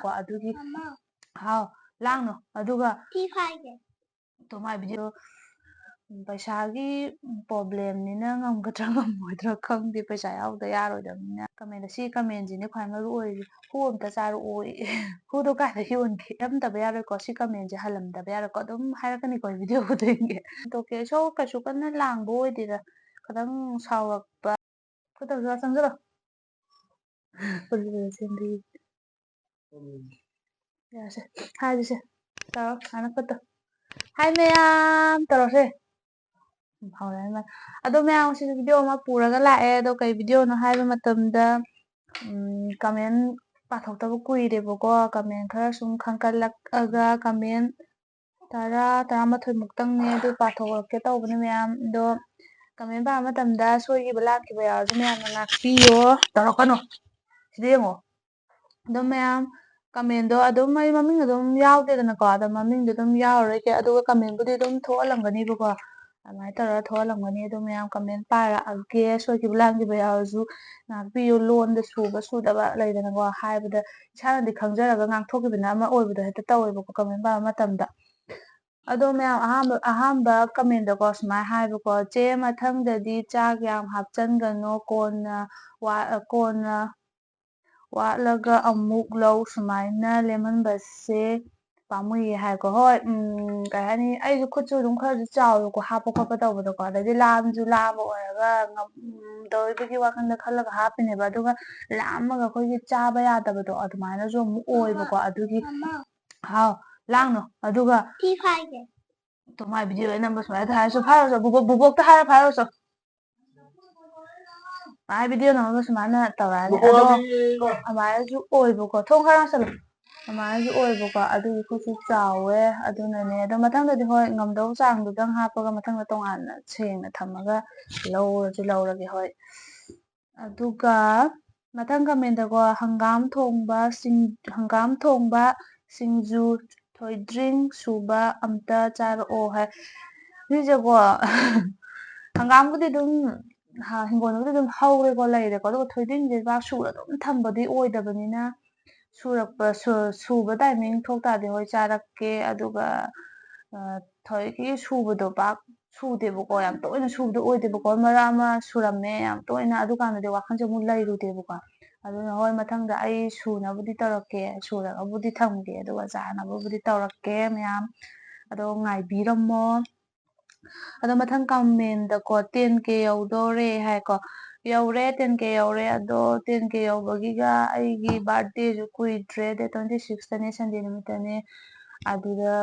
ꯑꯣꯏꯕꯀꯣ ꯑꯗꯨꯒꯤ ꯍꯥꯎ ꯂꯥꯡꯅꯣ ꯑꯗꯨꯒ ꯃꯥꯏ ꯚꯤꯗꯤꯑꯣ ꯄꯩꯁꯥꯒꯤ ꯄ꯭ꯔꯣꯕ꯭ꯂꯦꯝꯅꯤꯅ ꯉꯝꯒꯗ꯭ꯔꯥ ꯉꯝꯃꯣꯏꯗ꯭ꯔꯥ ꯈꯪꯗꯦ ꯄꯩꯁꯥ ꯌꯥꯎꯗ ꯌꯥꯔꯣꯏꯗꯕꯅꯤꯅ ꯀꯃꯦꯟꯗ ꯁꯤ ꯀꯃꯦꯟꯁꯤꯅꯦ ꯈ꯭ꯋꯥꯏ ꯃꯔꯨ ꯑꯣꯏꯔꯤꯁꯦ ꯍꯨ ꯑꯝꯇ ꯆꯥꯔꯛꯑꯣ ꯍꯨꯗꯣ ꯀꯥꯏꯗ ꯌꯣꯟꯒꯦ ꯍꯜꯂꯝꯗꯕ ꯌꯥꯔꯣꯏꯀꯣ ꯁꯤ ꯀꯃꯦꯟꯁꯦ ꯍꯜꯂꯝꯗꯕ ꯌꯥꯔꯣꯏꯀꯣ ꯑꯗꯨꯝ ꯍꯥꯏꯔꯛꯀꯅꯤꯀꯣ ꯚꯤꯗꯤꯑꯣ ꯈꯨꯗꯤꯡꯒꯤ ꯇꯣꯀꯦ ꯁꯣ ꯀꯩꯁꯨ ꯀꯟꯅ ꯂꯥꯡꯕ ꯑꯣꯏꯗꯦꯗ ꯈꯤꯇꯪ ꯁꯥꯎꯔꯛꯄ ꯈꯨꯇꯧꯁꯤꯔ ꯆꯪꯁꯤꯜꯂꯣ ꯌꯥꯁꯦ ꯍꯥꯏꯔꯤꯁꯦ ꯇꯧꯔꯣ ꯍꯥꯟꯅ ꯈꯨꯠꯇꯣ ꯍꯥꯏ ꯃꯌꯥꯝ ꯇꯧꯔꯁꯦ ꯍꯧꯔꯦ ꯑꯗꯣ ꯃꯌꯥꯝ ꯉꯁꯤꯁꯨ ꯚꯤꯗꯤꯑꯣ ꯑꯃ ꯄꯨꯔꯒ ꯂꯥꯛꯑꯦ ꯑꯗꯣ ꯀꯩ ꯚꯤꯗꯤꯑꯣꯅꯣ ꯍꯥꯏꯕ ꯃꯇꯝꯗ ꯀꯃꯦꯟ ꯄꯥꯊꯣꯛꯇꯕ ꯀꯨꯏꯔꯦꯕꯀꯣ ꯀꯃꯦꯟ ꯈꯔ ꯁꯨꯝ ꯈꯟꯀꯠꯂꯛꯑꯒ ꯀꯃꯦꯟ 10-11 ꯃꯨꯛꯇꯪꯅꯦ ꯑꯗꯨ ꯄꯥꯊꯣꯛꯂꯛꯀꯦ ꯇꯧꯕꯅꯦ ꯃꯌꯥꯝ ꯑꯗꯣ ꯀꯃꯦꯟ ꯄꯥꯕ ꯃꯇꯝꯗ ꯁꯣꯏꯈꯤꯕ ꯂꯥꯛꯈꯤꯕ ꯌꯥꯎꯔꯁꯨ ꯃꯌꯥꯝꯅ ꯉꯥꯛꯄꯤꯌꯣ ꯇꯧꯔꯛꯀꯅꯣ ꯁꯤꯗ ꯌꯦꯡꯉꯣ ꯑꯗꯨꯝ ꯃꯌꯥꯝ ꯀꯃꯦꯟꯗꯣ ꯑꯗꯨꯝ ꯑꯩ ꯃꯃꯤꯡ ꯑꯗꯨꯝ ꯌꯥꯎꯗꯦꯗꯅꯀꯣ ꯑꯗꯣ ꯃꯃꯤꯡꯗꯣ ꯑꯗꯨꯝ ꯌꯥꯎꯔꯔꯣꯏꯒꯦ ꯑꯗꯨꯒ ꯀꯃꯦꯟꯕꯨꯗꯤ ꯑꯗꯨꯝ ꯊꯣꯛꯍꯜꯂꯝꯒꯅꯤꯕꯀꯣ ꯑꯗꯨꯃꯥꯏꯅ ꯇꯧꯔꯒ ꯊꯣꯛꯍꯜꯂꯝꯒꯅꯤ ꯑꯗꯣ ꯃꯌꯥꯝ ꯀꯃꯦꯟ ꯄꯥꯔꯛꯑꯒꯦ ꯁꯣꯏꯈꯤꯕ ꯂꯥꯟꯈꯤꯕ ꯌꯥꯎꯔꯁꯨ ꯉꯥꯛꯄꯤꯌꯨ ꯂꯣꯟꯗ ꯁꯨꯕ ꯁꯨꯗꯕ ꯂꯩꯗꯅꯀꯣ ꯍꯥꯏꯕꯗ ꯏꯁꯥꯅꯗꯤ ꯈꯪꯖꯔꯒ ꯉꯥꯡꯊꯣꯛꯈꯤꯕꯅ ꯑꯃ ꯑꯣꯏꯕꯗꯣ ꯍꯦꯛꯇ ꯇꯧꯋꯦꯕꯀꯣ ꯀꯃꯦꯟ ꯄꯥꯕ ꯃꯇꯝꯗ ꯑꯗꯣ ꯃꯌꯥꯝ ꯑꯍꯥꯟꯕ ꯀꯃꯦꯟꯗꯀꯣ ꯁꯨꯃꯥꯏꯅ ꯍꯥꯏꯕꯀꯣ ꯆꯦ ꯃꯊꯪꯗꯗꯤ ꯆꯥꯛ ꯌꯥꯝ ꯍꯥꯞꯆꯟꯒꯅꯣ ꯀꯣꯟꯅ ꯋꯥꯠꯂꯒ ꯑꯃꯨꯛ ꯂꯧ ꯁꯨꯃꯥꯏꯅ ꯂꯦꯝꯍꯟꯕꯁꯦ ꯄꯥꯝꯃꯨꯏꯌꯦ ꯍꯥꯏꯀꯣ ꯍꯣꯏ ꯀꯩ ꯍꯥꯏꯅꯤ ꯑꯩꯁꯨ ꯈꯨꯠꯁꯨ ꯑꯗꯨꯝ ꯈꯔꯁꯨ ꯆꯥꯎꯋꯦꯀꯣ ꯍꯥꯞꯄ ꯈꯣꯠꯄ ꯇꯧꯕꯗꯣꯀꯣ ꯑꯗꯩꯗꯤ ꯂꯥꯝꯁꯨ ꯂꯥꯝꯕ ꯑꯣꯏꯔꯒ ꯉꯝꯗꯧꯕꯒꯤ ꯋꯥꯈꯜꯗ ꯈꯜꯂꯒ ꯍꯥꯞꯄꯤꯅꯦꯕ ꯑꯗꯨꯒ ꯂꯥꯝꯃꯒ ꯑꯩꯈꯣꯏꯒꯤ ꯆꯥꯕ ꯌꯥꯗꯕꯗꯣ ꯑꯗꯨꯃꯥꯏꯅꯁꯨ ꯑꯃꯨꯛ ꯑꯣꯏꯕꯀꯣ ꯑꯗꯨꯒꯤ ꯍꯥꯎ ꯂꯥꯡꯅꯣ ꯑꯗꯨꯒ ꯃꯥꯏ ꯚꯤꯗꯤꯑꯣ ꯑꯅꯝꯕ ꯁꯨꯃꯥꯏꯅ ꯍꯥꯏꯔꯁꯨ ꯐꯥꯔꯨꯆꯣ ꯕꯨꯕꯣꯛꯇ ꯍꯥꯏꯔ ꯐꯥꯔꯨꯆꯣ ꯃꯥꯏ ꯚꯤꯗꯤꯑꯣ ꯅꯝꯃꯒ ꯁꯨꯃꯥꯏꯅ ꯇꯧꯔꯛꯑꯅꯤ ꯑꯗꯣ ꯑꯗꯨꯃꯥꯏꯅꯁꯨ ꯑꯣꯏꯕꯀꯣ ꯊꯣꯡ ꯈꯔ ꯉꯥꯁꯜꯂꯨ ꯑꯗꯨꯃꯥꯏꯅꯁꯨ ꯑꯣꯏꯕꯀꯣ ꯑꯗꯨꯒꯤ ꯈꯨꯠꯁꯨ ꯆꯥꯎꯋꯦ ꯑꯗꯨꯅꯅꯦ ꯑꯗꯣ ꯃꯊꯪꯗꯗꯤ ꯍꯣꯏ ꯉꯝꯗꯧꯕ ꯆꯥꯡꯗꯨꯗꯪ ꯍꯥꯞꯄꯒ ꯃꯊꯪꯗ ꯇꯣꯉꯥꯟꯅ ꯁꯦꯡꯅ ꯊꯝꯃꯒ ꯂꯧꯔꯒꯦ ꯍꯣꯏ ꯑꯗꯨꯒ ꯃꯊꯪ ꯀꯃꯦꯟꯗꯀꯣ ꯍꯪꯒꯥꯝ ꯊꯣꯡꯕ ꯁꯤꯡꯖꯨ ꯊꯣꯏꯗ꯭ꯔꯤꯡ ꯁꯨꯕ ꯑꯝꯇ ꯆꯥꯔꯛꯑꯣ ꯍꯥꯏ ꯁꯤꯁꯦꯀꯣ ꯍꯪꯒꯥꯝꯕꯨꯗꯤ ꯑꯗꯨꯝ ꯍꯤꯡꯒꯣꯜꯗꯕꯨꯗꯤ ꯑꯗꯨꯝ ꯍꯧꯔꯦꯀꯣ ꯂꯩꯔꯦꯀꯣ ꯑꯗꯨꯒ ꯊꯣꯏꯗꯤꯡꯁꯦ ꯄꯥꯛ ꯁꯨꯔ ꯑꯗꯨꯝ ꯊꯝꯕꯗꯤ ꯑꯣꯏꯗꯕꯅꯤ나 ꯁꯨꯕ ꯇꯥꯏꯃꯤꯡ ꯊꯣꯛꯇꯥꯔꯗꯤ ꯍꯣꯏ ꯆꯥꯔꯛꯀꯦ ꯑꯗꯨꯒ ꯊꯣꯏꯒꯤ ꯁꯨꯕꯗꯣ ꯄꯥꯛ ꯁꯨꯗꯦꯕꯀꯣ ꯌꯥꯝ ꯇꯣꯏꯅ ꯁꯨꯕꯗꯣ ꯑꯣꯏꯗꯦꯕꯀꯣ ꯃꯔꯛ ꯑꯃ ꯁꯨꯔꯝꯃꯦ ꯌꯥꯝ ꯇꯣꯏꯅ ꯑꯗꯨꯀꯥꯟꯗꯗꯤ ꯋꯥꯈꯜꯁꯦ ꯑꯃꯨꯛ ꯂꯩꯔꯨꯗꯦꯕꯀꯣ ꯑꯗꯨꯅ ꯍꯣꯏ ꯃꯊꯪꯗ ꯑꯩ ꯁꯨꯅꯕꯨꯗꯤ ꯇꯧꯔꯛꯀꯦ ꯁꯨꯔꯒꯕꯨꯗꯤ ꯊꯝꯒꯦ ꯑꯗꯨꯒ ꯆꯥꯅꯕꯕꯨꯗꯤ ꯇꯧꯔꯛꯀꯦ ꯃꯌꯥꯝ ꯑꯗꯣ ꯉꯥꯏꯕꯤꯔꯝꯃꯣ ꯑꯗꯣ ꯃꯊꯪ ꯀꯃꯦꯟꯗꯀꯣ 10K ꯌꯧꯗꯣꯔꯦ ꯍꯥꯏꯀꯣ ꯌꯧꯔꯦ 10K ꯌꯧꯔꯦ ꯑꯗꯣ 10K ꯌꯧꯕꯒꯤꯒ ꯑꯩꯒꯤ ꯕꯥꯔꯊꯗꯦꯁꯨ ꯀꯨꯏꯗ꯭ꯔꯦ ꯗꯦꯠ 26ꯇꯅꯦ ꯁꯟꯗꯦ ꯅꯨꯃꯤꯠꯇꯅꯦ ꯑꯗꯨꯗ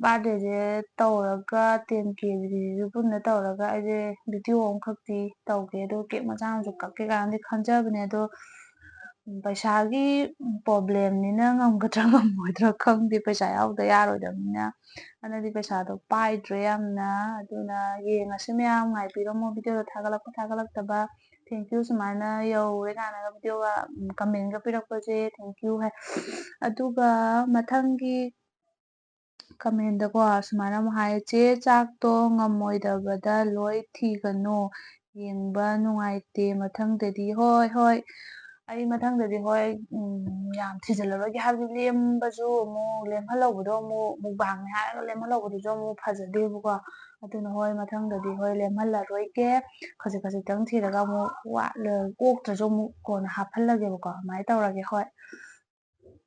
ꯕꯥꯔꯊꯗꯦꯁꯦ ꯇꯧꯔꯒ 10Kꯁꯤꯁꯨ ꯄꯨꯟꯅ ꯇꯧꯔꯒ ꯑꯩꯁꯦ ꯚꯤꯗꯤꯑꯣ ꯑꯃꯈꯛꯇꯤ ꯇꯧꯒꯦ ꯑꯗꯣ ꯀꯦꯛ ꯃꯆꯥ ꯑꯃꯁꯨ ꯀꯛꯀꯦ ꯀꯥꯏꯅꯗꯤ ꯈꯟꯖꯕꯅꯦ ꯑꯗꯣ ꯄꯩꯁꯥꯒꯤ ꯄ꯭ꯔꯣꯕ꯭ꯂꯦꯝꯅꯤꯅ ꯉꯝꯒꯗ꯭ꯔꯥ ꯉꯝꯃꯣꯏꯗ꯭ꯔꯥ ꯈꯪꯗꯦ ꯄꯩꯁꯥ ꯌꯥꯎꯗ ꯌꯥꯔꯣꯏꯗꯕꯅꯤꯅ ꯑꯗꯨꯅꯗꯤ ꯄꯩꯁꯥꯗꯣ ꯄꯥꯏꯗ꯭ꯔꯦ ꯌꯥꯝꯅ ꯑꯗꯨꯅ ꯌꯦꯡꯉꯁꯤ ꯃꯌꯥꯝ ꯉꯥꯏꯕꯤꯔꯝꯃꯣ ꯚꯤꯗꯤꯑꯣꯗꯣ ꯊꯥꯒꯠꯂꯛꯇꯕ ꯊꯦꯡꯀ꯭ꯌꯨ ꯁꯨꯃꯥꯏꯅ ꯌꯧꯔꯦ ꯀꯥꯏꯅꯒ ꯚꯤꯗꯤꯑꯣꯒ ꯀꯃꯦꯟꯒ ꯄꯤꯔꯛꯄꯁꯦ ꯊꯦꯡꯀ꯭ꯌꯨ ꯍꯥꯏ ꯑꯗꯨꯒ ꯃꯊꯪꯒꯤ ꯀꯃꯦꯟꯗꯀꯣ ꯁꯨꯃꯥꯏꯅ ꯑꯃꯨꯛ ꯍꯥꯏꯌꯦ ꯆꯦ ꯆꯥꯛꯇꯣ ꯉꯝꯃꯣꯏꯗꯕꯗ ꯂꯣꯏ ꯊꯤꯒꯅꯨ ꯌꯦꯡꯕ ꯅꯨꯡꯉꯥꯏꯇꯦ ꯃꯊꯪꯗꯗꯤ ꯍꯣꯏ ꯑꯩ ꯃꯊꯪꯗꯗꯤ ꯍꯣꯏ ꯌꯥꯝ ꯊꯤꯖꯤꯜꯂꯔꯣꯏꯒꯦ ꯍꯥꯏꯕꯗꯤ ꯂꯦꯝꯕꯁꯨ ꯑꯃꯨꯛ ꯂꯦꯝꯍꯜꯍꯧꯕꯗꯣ ꯑꯃꯨꯛ ꯃꯨꯛꯕꯥꯡꯅꯦ ꯍꯥꯏꯔꯒ ꯂꯦꯝꯍꯜꯍꯧꯕꯗꯨꯁꯨ ꯑꯃꯨꯛ ꯐꯖꯗꯦꯕꯀꯣ ꯑꯗꯨꯅ ꯍꯣꯏ ꯃꯊꯪꯗꯗꯤ ꯍꯣꯏ ꯂꯦꯝꯍꯜꯂꯔꯣꯏꯒꯦ ꯈꯖꯤꯛꯇꯪ ꯊꯤꯔꯒ ꯑꯃꯨꯛ ꯑꯣꯛꯇ꯭ꯔꯁꯨ ꯑꯃꯨꯛ ꯀꯣꯟꯅ ꯍꯥꯞꯍꯜꯂꯒꯦꯕꯀꯣ ꯑꯗꯨꯃꯥꯏꯅ ꯇꯧꯔꯒꯦ ꯍꯣꯏ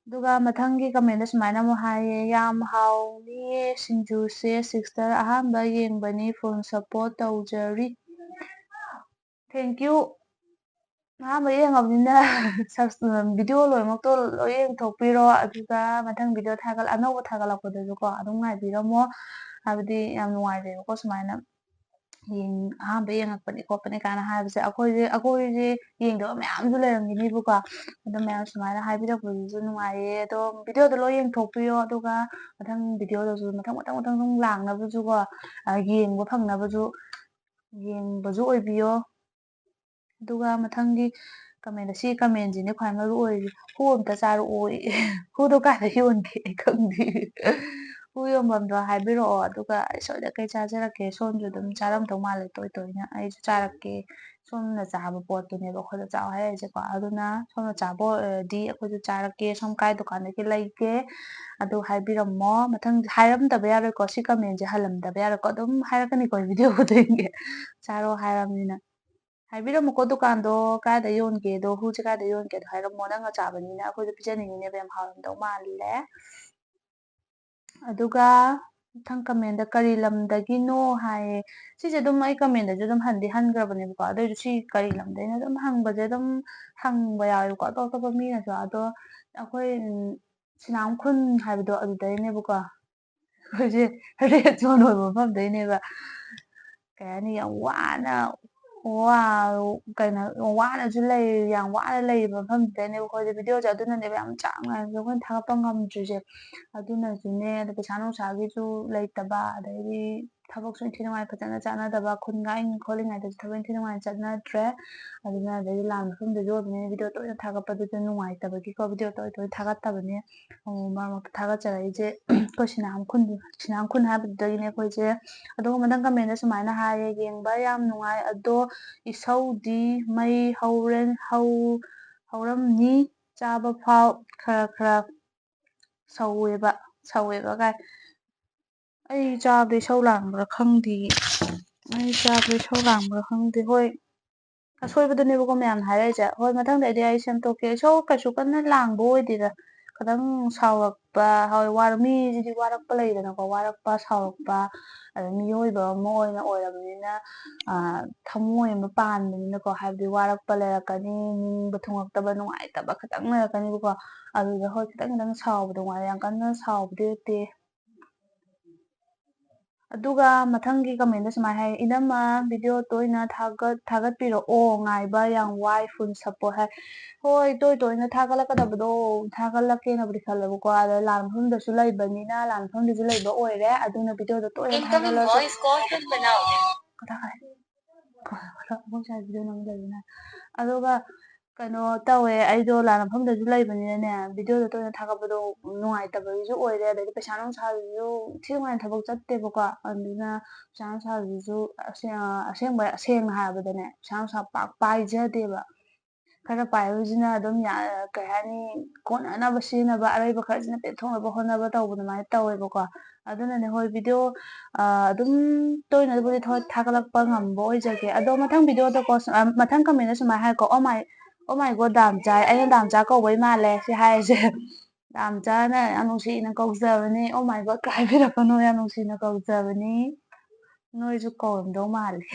ꯑꯗꯨꯒ ꯃꯊꯪꯒꯤ ꯀꯃꯦꯟꯗ ꯁꯨꯃꯥꯏꯅ ꯑꯃꯨꯛ ꯍꯥꯏꯌꯦ ꯌꯥꯝ ꯍꯥꯎꯅꯤꯌꯦ ꯁꯤꯡꯖꯨꯁꯦ ꯁꯤꯁꯇꯔ ꯑꯍꯥꯟꯕ ꯌꯦꯡꯕꯅꯤ ꯐꯨꯜ ꯁꯞꯄꯣꯔꯠ ꯇꯧꯖꯔꯤ ꯊꯦꯡꯀ꯭ꯌꯨ ꯑꯍꯥꯟꯕ ꯌꯦꯡꯉꯕꯅꯤꯅ ꯚꯤꯗꯤꯑꯣ ꯂꯣꯏꯅꯃꯛꯇꯣ ꯂꯣꯏ ꯌꯦꯡꯊꯣꯛꯄꯤꯔꯣ ꯑꯗꯨꯒ ꯃꯊꯪ ꯚꯤꯗꯤꯑꯣ ꯑꯅꯧꯕ ꯊꯥꯒꯠꯂꯛꯄꯗꯁꯨꯀꯣ ꯑꯗꯨꯝ ꯉꯥꯏꯕꯤꯔꯝꯃꯣ ꯍꯥꯏꯕꯗꯤ ꯌꯥꯝ ꯅꯨꯡꯉꯥꯏꯖꯩꯕꯀꯣ ꯁꯨꯃꯥꯏꯅ ꯑꯍꯥꯟꯕ ꯌꯦꯡꯉꯛꯄꯅꯤ ꯈꯣꯠꯄꯅꯤ ꯀꯥꯏꯅ ꯍꯥꯏꯕꯁꯦ ꯑꯩꯈꯣꯏꯁꯦ ꯌꯦꯡꯗꯕ ꯃꯌꯥꯝꯁꯨ ꯂꯩꯔꯝꯈꯤꯅꯤꯕꯀꯣ ꯑꯗꯣ ꯃꯌꯥꯝ ꯁꯨꯃꯥꯏꯅ ꯍꯥꯏꯕꯤꯔꯛꯄꯗꯨꯁꯨ ꯅꯨꯡꯉꯥꯏꯌꯦ ꯑꯗꯣ ꯚꯤꯗꯤꯑꯣꯗꯣ ꯂꯣꯏ ꯌꯦꯡꯊꯣꯛꯄꯤꯌꯣ ꯑꯗꯨꯒ ꯃꯊꯪ ꯚꯤꯗꯤꯑꯣꯗꯁꯨ ꯃꯊꯪ ꯁꯨꯝ ꯂꯥꯡꯅꯕꯁꯨꯀꯣ ꯌꯦꯡꯕ ꯐꯪꯅꯕꯁꯨ ꯌꯦꯡꯕꯁꯨ ꯑꯣꯏꯕꯤꯌꯣ ꯑꯗꯨꯒ ꯃꯊꯪꯒꯤ ꯀꯃꯦꯟꯗ ꯁꯤ ꯀꯃꯦꯟꯁꯤꯅꯦ ꯈ꯭ꯋꯥꯏ ꯃꯔꯨ ꯑꯣꯏꯔꯤꯁꯦ ꯍꯨ ꯑꯝꯇ ꯆꯥꯔꯛꯑꯣ ꯍꯨꯗꯣ ꯀꯥꯏꯗ ꯌꯣꯟꯒꯦ ꯈꯪꯗꯦ ꯍꯨ ꯌꯣꯟꯐꯝꯗꯣ ꯍꯥꯏꯕꯤꯔꯛꯑꯣ ꯑꯗꯨꯒ ꯑꯩ ꯁꯣꯏꯗꯅ ꯀꯩ ꯆꯥꯖꯔꯛꯀꯦ ꯁꯣꯝꯁꯨ ꯑꯗꯨꯝ ꯆꯥꯔꯝꯗꯧ ꯃꯥꯜꯂꯦ ꯇꯣꯏꯅ ꯑꯩꯁꯨ ꯆꯥꯔꯛꯀꯦ ꯁꯣꯝꯅ ꯆꯥꯕ ꯄꯣꯠꯇꯨꯅꯦꯕ ꯑꯩꯈꯣꯏꯗ ꯆꯥꯎ ꯍꯥꯏꯔꯛꯏꯁꯦꯀꯣ ꯑꯗꯨꯅ ꯁꯣꯝꯅ ꯆꯥꯕ ꯑꯣꯏꯔꯗꯤ ꯑꯩꯈꯣꯏꯁꯨ ꯆꯥꯔꯛꯀꯦ ꯁꯣꯝ ꯀꯥꯏ ꯗꯨꯀꯥꯟꯗꯒꯤ ꯂꯩꯒꯦ ꯑꯗꯨ ꯍꯥꯏꯕꯤꯔꯝꯃꯣ ꯃꯊꯪ ꯍꯥꯏꯔꯝꯗꯕ ꯌꯥꯔꯣꯏꯀꯣ ꯁꯤ ꯀꯃꯦꯟꯁꯦ ꯍꯜꯂꯝꯗꯕ ꯌꯥꯔꯣꯏꯀꯣ ꯑꯗꯨꯝ ꯍꯥꯏꯔꯛꯀꯅꯤꯀꯣ ꯚꯤꯗꯤꯑꯣ ꯈꯨꯗꯤꯡꯒꯤ ꯆꯥꯔꯣ ꯍꯥꯏꯔꯕꯅꯤꯅ ꯍꯥꯏꯕꯤꯔꯝꯃꯨꯀꯣ ꯗꯨꯀꯥꯟꯗꯣ ꯀꯥꯏꯗ ꯌꯣꯟꯒꯦꯗꯣ ꯍꯨꯁꯦ ꯀꯥꯏꯗ ꯌꯣꯟꯒꯦꯗꯣ ꯍꯥꯏꯔꯝꯃꯣ ꯅꯪꯅ ꯆꯥꯕꯅꯤꯅ ꯑꯩꯈꯣꯏꯁꯨ ꯄꯤꯖꯅꯤꯡꯉꯤꯅꯦꯕ ꯌꯥꯝ ꯍꯥꯎꯔꯝꯗꯧ ꯃꯥꯜꯂꯦ ꯑꯗꯨꯒ ꯃꯊꯪ ꯀꯃꯦꯟꯗ ꯀꯔꯤ ꯂꯝꯗꯒꯤꯅꯣ ꯍꯥꯏꯌꯦ ꯁꯤꯁꯦ ꯑꯗꯨꯝ ꯑꯩ ꯀꯃꯦꯟꯗꯁꯨ ꯑꯗꯨꯝ ꯍꯟꯗꯤ ꯍꯟꯈ꯭ꯔꯕꯅꯦꯕꯀꯣ ꯑꯗꯨꯑꯣꯏꯁꯨ ꯁꯤ ꯀꯔꯤ ꯂꯝꯗꯩꯅꯣ ꯑꯗꯨꯝ ꯍꯪꯕꯁꯦ ꯑꯗꯨꯝ ꯍꯪꯕ ꯌꯥꯎꯋꯦꯕꯀꯣ ꯑꯇꯣꯞ ꯑꯇꯣꯞꯄ ꯃꯤꯅꯁꯨ ꯑꯗꯣ ꯑꯩꯈꯣꯏ ꯁꯤꯅꯥꯝꯈꯨꯟ ꯍꯥꯏꯕꯗꯣ ꯑꯗꯨꯗꯩꯅꯦꯕꯀꯣ ꯑꯩꯈꯣꯏꯁꯦ ꯔꯦꯠ ꯖꯣꯟ ꯑꯣꯏꯕ ꯃꯐꯝꯗꯩꯅꯦꯕ ꯀꯩ ꯍꯥꯏꯅꯤ ꯌꯥꯝ ꯋꯥꯅ ꯀꯩꯅꯣ ꯋꯥꯅꯁꯨ ꯌꯥꯝ ꯋꯥꯅ ꯂꯩꯔꯤꯕ ꯃꯐꯝꯗꯨꯗꯩꯅꯦꯕ ꯑꯩꯈꯣꯏꯁꯦ ꯚꯤꯗꯤꯑꯣꯁꯦ ꯑꯗꯨꯅꯅꯦꯕ ꯌꯥꯝ ꯆꯥꯡ ꯅꯥꯏꯅꯁꯨ ꯑꯩꯈꯣꯏꯅ ꯊꯥꯒꯠꯄ ꯉꯝꯗ꯭ꯔꯤꯁꯦ ꯑꯗꯨꯅꯁꯨꯅꯦ ꯑꯗ ꯄꯩꯁꯥ ꯅꯨꯡꯁꯥꯒꯤꯁꯨ ꯂꯩꯇꯕ ꯑꯗꯩꯗꯤ ꯊꯕꯛꯁꯨ ꯏꯟꯊꯤ ꯅꯨꯡꯉꯥꯏ ꯐꯖꯅ ꯆꯠꯅꯗꯕ ꯈꯨꯟꯒꯥꯏ ꯈꯣꯠꯂꯤꯉꯩꯗꯁꯨ ꯊꯕꯛ ꯏꯟꯊꯤ ꯅꯨꯡꯉꯥꯏꯅ ꯆꯠꯅꯗ꯭ꯔꯦ ꯑꯗꯨꯅ ꯑꯗꯩꯗꯤ ꯂꯥꯟ ꯃꯐꯝꯗꯁꯨ ꯑꯣꯏꯕꯅꯤꯅ ꯚꯤꯗꯤꯑꯣ ꯇꯣꯏꯅ ꯊꯥꯒꯠꯄꯗꯨꯁꯨ ꯅꯨꯡꯉꯥꯏꯇꯕꯒꯤꯀꯣ ꯚꯤꯗꯤꯑꯣ ꯇꯣꯏꯅ ꯊꯥꯒꯠꯇꯕꯅꯦ ꯃꯔꯛ ꯃꯔꯛꯇ ꯊꯥꯒꯠꯆꯔꯛꯏꯁꯦ ꯑꯩꯈꯣꯏ ꯁꯤꯅꯥꯝꯈꯨꯟ ꯍꯥꯏꯕꯗꯨꯗꯒꯤꯅꯦ ꯑꯩꯈꯣꯏꯁꯦ ꯑꯗꯨꯒ ꯃꯊꯪ ꯀꯃꯦꯟꯗ ꯁꯨꯃꯥꯏꯅ ꯍꯥꯏꯌꯦ ꯌꯦꯡꯕ ꯌꯥꯝ ꯅꯨꯡꯉꯥꯏ ꯑꯗꯣ ꯏꯁꯧꯗꯤ ꯃꯩ ꯍꯧꯔꯝꯅꯤ ꯆꯥꯕ ꯐꯥꯎ ꯈꯔ ꯈꯔ ꯁꯧꯋꯦꯕ ꯀꯥꯏ ꯑꯩ ꯆꯥꯕꯗ ꯏꯁꯧ ꯂꯥꯡꯕ꯭ꯔꯥ ꯈꯪꯗꯤꯌꯦ ꯍꯣꯏ ꯑꯁꯣꯏꯕꯗꯨꯅꯦꯕꯀꯣ ꯃꯌꯥꯝꯅ ꯍꯥꯏꯔꯛꯏꯁꯦ ꯍꯣꯏ ꯃꯊꯪꯗꯩꯗꯤ ꯑꯩ ꯁꯦꯝꯗꯣꯛꯀꯦ ꯏꯁꯧ ꯀꯩꯁꯨ ꯀꯟꯅ ꯂꯥꯡꯕ ꯑꯣꯏꯗꯦꯗ ꯈꯤꯇꯪ ꯁꯥꯎꯔꯛꯄ ꯍꯣꯏ ꯃꯤꯁꯤꯗꯤ ꯋꯥꯔꯛꯄ ꯂꯩꯗꯅꯀꯣ ꯋꯥꯔꯛꯄ ꯁꯥꯎꯔꯛꯄ ꯑꯗ ꯃꯤꯑꯣꯏꯕ ꯑꯃ ꯑꯣꯏꯅ ꯑꯣꯏꯔꯕꯅꯤꯅ ꯊꯃꯣꯏ ꯑꯃ ꯄꯥꯟꯕꯅꯤꯅꯀꯣ ꯍꯥꯏꯕꯗꯤ ꯋꯥꯔꯛꯄ ꯂꯩꯔꯛꯀꯅꯤ ꯅꯤꯡꯕ ꯊꯨꯡꯉꯛꯇꯕ ꯅꯨꯡꯉꯥꯏꯇꯕ ꯈꯤꯇꯪ ꯂꯩꯔꯛꯀꯅꯤꯕꯀꯣ ꯑꯗꯨꯗ ꯍꯣꯏ ꯈꯤꯇꯪ ꯈꯤꯇꯪ ꯁꯥꯎꯕꯗꯣ ꯉꯥꯏꯔꯦ ꯌꯥꯝ ꯀꯟꯅ ꯁꯥꯎꯕꯗꯤ ꯅꯠꯇꯦ ꯑꯗꯨꯒ ꯃꯊꯪꯒꯤ ꯀꯃꯦꯟꯗ ꯁꯨꯃꯥꯏꯅ ꯍꯥꯏ ꯏꯅꯝꯃ ꯚꯤꯗꯤꯑꯣ ꯇꯣꯏꯅ ꯊꯥꯒꯠꯄꯤꯔꯛꯑꯣ ꯉꯥꯏꯕ ꯌꯥꯝ ꯋꯥꯏ ꯐꯨꯜ ꯁꯞꯄꯣꯔꯠ ꯍꯥꯏ ꯍꯣꯏ ꯇꯣꯏꯅ ꯊꯥꯒꯠꯂꯛꯀꯗꯕꯗꯣ ꯊꯥꯒꯠꯂꯛꯀꯦꯅꯕꯨꯗꯤ ꯈꯜꯂꯦꯕꯀꯣ ꯑꯗ ꯂꯥꯟ ꯃꯐꯝꯗꯁꯨ ꯂꯩꯕꯅꯤꯅ ꯂꯥꯟ ꯃꯐꯝꯗꯁꯨ ꯂꯩꯕ ꯑꯣꯏꯔꯦ ꯑꯗꯨꯅ ꯚꯤꯗꯤꯑꯣꯗꯣ ꯇꯣꯏꯅ ꯊꯥꯒꯠꯂꯁꯨ ꯑꯗꯨꯒ ꯀꯩꯅꯣ ꯇꯧꯋꯦ ꯑꯩꯗꯣ ꯂꯥꯟ ꯃꯐꯝꯗꯁꯨ ꯂꯩꯕꯅꯤꯅꯅꯦ ꯚꯤꯗꯤꯑꯣꯗꯣ ꯇꯣꯏꯅ ꯊꯥꯒꯠꯄꯗꯣ ꯅꯨꯡꯉꯥꯏꯇꯕꯒꯤꯁꯨ ꯑꯣꯏꯔꯦ ꯑꯗꯩꯗꯤ ꯄꯩꯁꯥ ꯅꯨꯡꯁꯥꯁꯤꯁꯨ ꯊꯤ ꯅꯨꯡꯉꯥꯏꯅ ꯊꯕꯛ ꯆꯠꯇꯦꯕꯀꯣ ꯑꯗꯨꯅ ꯄꯩꯁꯥ ꯅꯨꯡꯁꯥꯁꯤꯁꯨ ꯑꯁꯦꯡꯅ ꯍꯥꯏꯔꯕꯗꯅꯦ ꯄꯩꯁꯥ ꯅꯨꯡꯁꯥ ꯄꯥꯛ ꯄꯥꯏꯖꯗꯦꯕ ꯈꯔ ꯄꯥꯏꯕꯁꯤꯅ ꯑꯗꯨꯝ ꯀꯩ ꯍꯥꯏꯅꯤ ꯀꯣꯟꯅꯅꯕ ꯁꯤꯖꯤꯟꯅꯕ ꯑꯔꯩꯕ ꯈꯔꯁꯤꯅ ꯄꯦꯟꯊꯣꯛꯅꯕ ꯍꯣꯠꯅꯕ ꯇꯧꯕ ꯑꯗꯨꯃꯥꯏꯅ ꯇꯧꯋꯦꯕꯀꯣ ꯑꯗꯨꯅꯅꯦ ꯍꯣꯏ ꯚꯤꯗꯤꯑꯣ ꯑꯗꯨꯝ ꯇꯣꯏꯅꯕꯨꯗꯤ ꯊꯥꯒꯠꯂꯛꯄ ꯉꯝꯕ ꯑꯣꯏꯖꯒꯦ ꯑꯗꯣ ꯃꯊꯪ ꯚꯤꯗꯤꯑꯣꯗꯀꯣ ꯃꯊꯪ ꯀꯃꯦꯟꯗ ꯁꯨꯃꯥꯏꯅ ꯍꯥꯏꯀꯣ ꯑꯣ ꯃꯥꯏ ꯒꯣꯠ ꯗꯥꯝꯆꯥ ꯑꯩꯅ ꯗꯥꯝꯆꯥ ꯀꯧꯕꯩ ꯃꯥꯜꯂꯦ ꯁꯤ ꯍꯥꯏꯔꯤꯁꯦ ꯗꯥꯝꯆꯥꯅ ꯌꯥꯝ ꯅꯨꯡꯁꯤꯅ ꯀꯧꯖꯕꯅꯤ ꯑꯣ ꯃꯥꯏ ꯒꯣꯠꯀ ꯍꯥꯏꯕꯤꯔꯛꯀꯅꯣ ꯌꯥꯝ ꯅꯨꯡꯁꯤꯅ ꯀꯧꯖꯕꯅꯤ ꯅꯣꯏꯁꯨ ꯀꯧꯔꯝꯗꯧ ꯃꯥꯜꯂꯦ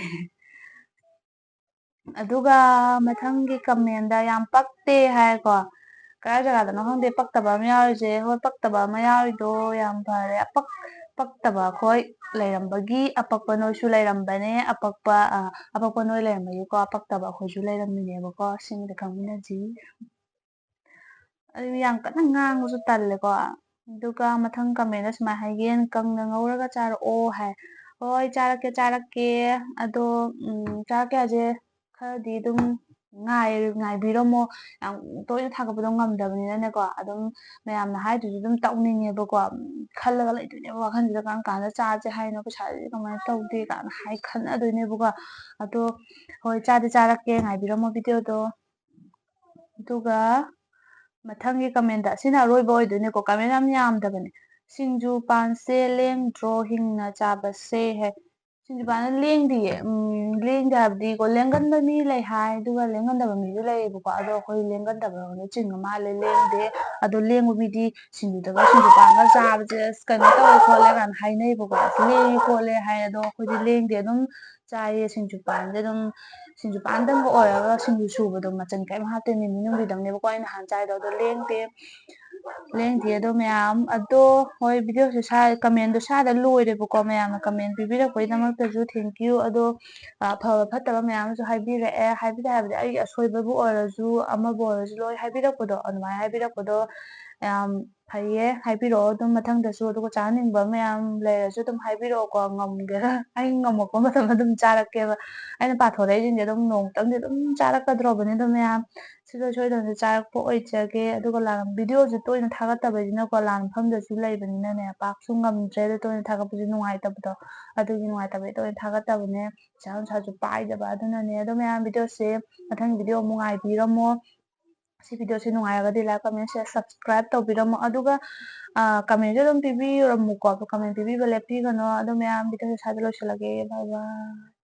ꯑꯗꯨꯒ ꯃꯊꯪꯒꯤ ꯀꯃꯦꯟꯗ ꯌꯥꯝ ꯄꯛꯇꯦ ꯍꯥꯏꯀꯣ ꯀꯗꯥꯏ ꯖꯒꯥꯗꯅꯣ ꯈꯪꯗꯦ ꯄꯛꯇꯕ ꯑꯃ ꯌꯥꯎꯔꯤꯁꯦ ꯍꯣꯏ ꯄꯛꯇꯕ ꯑꯃ ꯌꯥꯎꯔꯤꯗꯣ ꯌꯥꯝ ꯐꯔꯦ ꯄꯛꯇꯕ ꯑꯩꯈꯣꯏ ꯂꯩꯔꯝꯕꯒꯤ ꯑꯄꯛꯄ ꯅꯣꯏꯁꯨ ꯂꯩꯔꯝꯕꯅꯦ ꯑꯄꯛꯄ ꯅꯣꯏ ꯂꯩꯔꯝꯕꯒꯤꯀꯣ ꯄꯛꯇꯕ ꯑꯩꯈꯣꯏꯁꯨ ꯂꯩꯔꯝꯃꯤꯅꯦꯕꯀꯣ ꯁꯤꯃꯗꯤ ꯈꯪꯃꯤꯟꯅꯁꯤ ꯑꯗꯨ ꯌꯥꯝ ꯀꯟꯅ ꯉꯥꯡꯕꯁꯨ ꯇꯜꯂꯦꯀꯣ ꯑꯗꯨꯒ ꯃꯊꯪ ꯀꯃꯦꯟꯗ ꯁꯨꯃꯥꯏꯅ ꯍꯥꯏ ꯌꯦꯟ ꯀꯪꯅ ꯉꯧꯔꯒ ꯆꯥꯔꯛꯑꯣ ꯍꯥꯏ ꯍꯣꯏ ꯆꯥꯔꯛꯀꯦ ꯑꯗꯣ ꯆꯥꯔꯛꯀꯦ ꯍꯥꯏꯁꯦ ꯈꯔꯗꯤ ꯑꯗꯨꯝ ꯉꯥꯏꯕꯤꯔꯝꯃꯣ ꯌꯥꯝ ꯇꯣꯏꯅ ꯊꯥꯒꯠꯄꯗꯣ ꯉꯝꯗꯕꯅꯤꯅꯅꯦꯀꯣ ꯑꯗꯨꯝ ꯃꯌꯥꯝꯅ ꯍꯥꯏꯗꯨꯁꯨ ꯑꯗꯨꯝ ꯇꯧꯅꯤꯡꯉꯦꯕꯀꯣ ꯈꯜꯂꯒ ꯂꯩꯗꯣꯏꯅꯦꯕ ꯋꯥꯈꯜꯁꯤꯗ ꯀꯔꯝ ꯀꯥꯟꯗ ꯆꯥꯁꯦ ꯍꯥꯏꯅꯣ ꯄꯩꯁꯥꯁꯤꯗꯤ ꯀꯃꯥꯏꯅ ꯇꯧꯗꯦ ꯀꯥꯏꯅ ꯈꯟꯅꯗꯣꯏꯅꯦꯕꯀꯣ ꯑꯗꯣ ꯍꯣꯏ ꯆꯥꯔꯛꯀꯦ ꯉꯥꯏꯕꯤꯔꯝꯃꯣ ꯚꯤꯗꯤꯑꯣꯗꯣ ꯑꯗꯨꯒ ꯃꯊꯪꯒꯤ ꯀꯃꯦꯟꯗ ꯑꯁꯤꯅ ꯑꯔꯣꯏꯕ ꯑꯣꯏꯗꯣꯏꯅꯦꯀꯣ ꯀꯃꯦꯟ ꯌꯥꯝ ꯌꯥꯝꯗꯕꯅꯦ ꯁꯤꯡꯖꯨ ꯄꯥꯟꯁꯦ ꯂꯦꯡꯗ꯭ꯔꯣ ꯍꯤꯡꯅ ꯆꯥꯕꯁꯦ ꯍꯥꯏ ꯁꯤꯡꯖꯨ ꯄꯥꯟ ꯂꯦꯡꯗꯤꯌꯦ ꯂꯦꯡꯗꯦ ꯍꯥꯏꯕꯗꯤꯀꯣ ꯂꯦꯡꯒꯟꯕ ꯃꯤ ꯂꯩ ꯍꯥꯏ ꯑꯗꯨꯒ ꯂꯦꯡꯒꯟꯗꯕ ꯃꯤꯁꯨ ꯂꯩꯌꯦꯕꯀꯣ ꯑꯗꯣ ꯑꯩꯈꯣꯏ ꯂꯦꯡꯒꯟꯗꯕꯅ ꯆꯤꯡꯉ ꯃꯥꯜꯂꯦ ꯂꯦꯡꯗꯦ ꯑꯗꯣ ꯂꯦꯡꯕ ꯃꯤꯗꯤ ꯁꯤꯡꯖꯨ ꯄꯥꯟꯒ ꯆꯥꯕꯁꯦ ꯑꯁ ꯀꯩꯅꯣ ꯇꯧꯋꯦ ꯈꯣꯠꯂꯦ ꯀꯥꯏꯅ ꯍꯥꯏꯅꯩꯕꯀꯣ ꯑꯁ ꯂꯦꯡꯉꯦ ꯈꯣꯠꯂꯦ ꯍꯥꯏ ꯑꯗꯣ ꯑꯩꯈꯣꯏꯗꯤ ꯂꯦꯡꯗꯦ ꯑꯗꯨꯝ ꯆꯥꯏꯌꯦ ꯁꯤꯡꯖꯨ ꯄꯥꯟꯁꯦ ꯑꯗꯨꯝ ꯁꯤꯡꯖꯨ ꯄꯥꯟꯗꯪꯒ ꯑꯣꯏꯔꯒ ꯁꯤꯡꯖꯨ ꯁꯨꯕꯗꯣ ꯃꯆꯟ ꯀꯔꯤꯝ ꯍꯥꯞꯇꯦ ꯃꯤꯃꯤ ꯅꯨꯡꯒꯤꯗꯪꯅꯦꯕꯀꯣ ꯑꯩꯅ ꯅꯍꯥꯟ ꯆꯥꯏꯗꯣ ꯑꯗꯣ ꯂꯦꯡꯗꯦ ꯑꯗꯣ ꯃꯌꯥꯝ ꯑꯗꯣ ꯍꯣꯏ ꯚꯤꯗꯤꯑꯣꯁꯦ ꯀꯃꯦꯟꯗꯣ ꯁꯥꯗ ꯂꯣꯏꯔꯦꯕꯀꯣ ꯃꯌꯥꯝꯅ ꯀꯃꯦꯟ ꯄꯤꯕꯤꯔꯛꯄꯒꯤꯗꯃꯛꯇꯁꯨ ꯊꯦꯡꯀ꯭ꯌꯨ ꯑꯗꯣ ꯑꯐꯕ ꯐꯠꯇꯕ ꯃꯌꯥꯝ ꯑꯃꯁꯨ ꯍꯥꯏꯕꯤꯔꯛꯑꯦ ꯍꯥꯏꯕꯗꯤ ꯑꯩꯒꯤ ꯑꯁꯣꯏꯕꯕꯨ ꯑꯣꯏꯔꯁꯨ ꯑꯃꯕꯨ ꯑꯣꯏꯔꯁꯨ ꯂꯣꯏ ꯍꯥꯏꯕꯤꯔꯛꯄꯗꯣ ꯑꯗꯨꯃꯥꯏꯅ ꯍꯥꯏꯕꯤꯔꯛꯄꯗꯣ ꯌꯥꯝ ꯐꯩꯌꯦ ꯍꯥꯏꯕꯤꯔꯛꯑꯣ ꯑꯗꯨꯝ ꯃꯊꯪꯗꯁꯨ ꯑꯗꯨꯒ ꯆꯥꯅꯤꯡꯕ ꯃꯌꯥꯝ ꯂꯩꯔꯁꯨ ꯑꯗꯨꯝ ꯍꯥꯏꯕꯤꯔꯛꯑꯣꯀꯣ ꯉꯝꯒꯦꯔꯥ ꯑꯩ ꯉꯝꯃꯛꯄ ꯃꯇꯝꯗ ꯑꯗꯨꯝ ꯆꯥꯔꯛꯀꯦꯕ ꯑꯩꯅ ꯄꯥꯊꯣꯔꯛꯏꯁꯤꯡꯁꯦ ꯑꯗꯨꯝ ꯅꯣꯡꯇꯪꯗꯤ ꯑꯗꯨꯝ ꯆꯥꯔꯛꯀꯗ꯭ꯔꯣꯕꯅꯤ ꯑꯗꯨꯝ ꯃꯌꯥꯝ ꯁꯨꯡꯁꯣꯏ ꯁꯣꯏꯗꯅ ꯆꯥꯔꯛꯄ ꯑꯣꯏꯖꯒꯦ ꯑꯗꯨꯒ ꯚꯤꯗꯤꯑꯣꯁꯨ ꯇꯣꯏꯅ ꯊꯥꯒꯠꯇꯕꯅꯤꯅꯀꯣ ꯂꯥꯟꯐꯝꯗꯁꯨ ꯂꯩꯕꯅꯤꯅꯅꯦ ꯄꯥꯛꯁꯨ ꯉꯝꯗ꯭ꯔꯦ ꯑꯗꯨ ꯇꯣꯏꯅ ꯊꯥꯒꯠꯄꯁꯨ ꯅꯨꯡꯉꯥꯏꯇꯕꯗꯣ ꯑꯗꯨꯒꯤ ꯅꯨꯡꯉꯥꯏꯇꯕꯩ ꯇꯣꯏꯅ ꯊꯥꯒꯠꯇꯕꯅꯦ ꯄꯩꯁꯥ ꯅꯨꯡꯁꯥꯁꯨ ꯄꯥꯏꯗꯕ ꯑꯗꯨꯅꯅꯦ ꯑꯗꯣ ꯃꯌꯥꯝ ꯚꯤꯗꯤꯑꯣꯁꯦ ꯃꯊꯪ ꯚꯤꯗꯤꯑꯣ ꯑꯃꯨꯛ ꯉꯥꯏꯕꯤꯔꯝꯃꯣ ꯁꯤ ꯚꯤꯗꯤꯑꯣꯁꯦ ꯅꯨꯡꯉꯥꯏꯔꯒꯗꯤ ꯂꯥꯏꯛ ꯀꯃꯦꯟ ꯁꯤꯌꯔ ꯁꯕꯁꯀ꯭ꯔꯥꯏꯕ ꯇꯧꯕꯤꯔꯝꯃꯣ ꯑꯗꯨꯒ ꯀꯃꯦꯟꯁꯨ ꯑꯗꯨꯝ ꯄꯤꯕꯤꯔꯝꯃꯨꯀꯣ ꯀꯃꯦꯟ ꯄꯤꯕꯤꯕ ꯂꯦꯞꯄꯤꯒꯅꯣ ꯑꯗꯣ ꯃꯌꯥꯝ ꯚꯤꯗꯤꯑꯣꯁꯦ ꯁ꯭ꯋꯥꯏꯗ ꯂꯣꯏꯁꯤꯜꯂꯒꯦ ꯕꯥꯏ ꯕꯥꯏ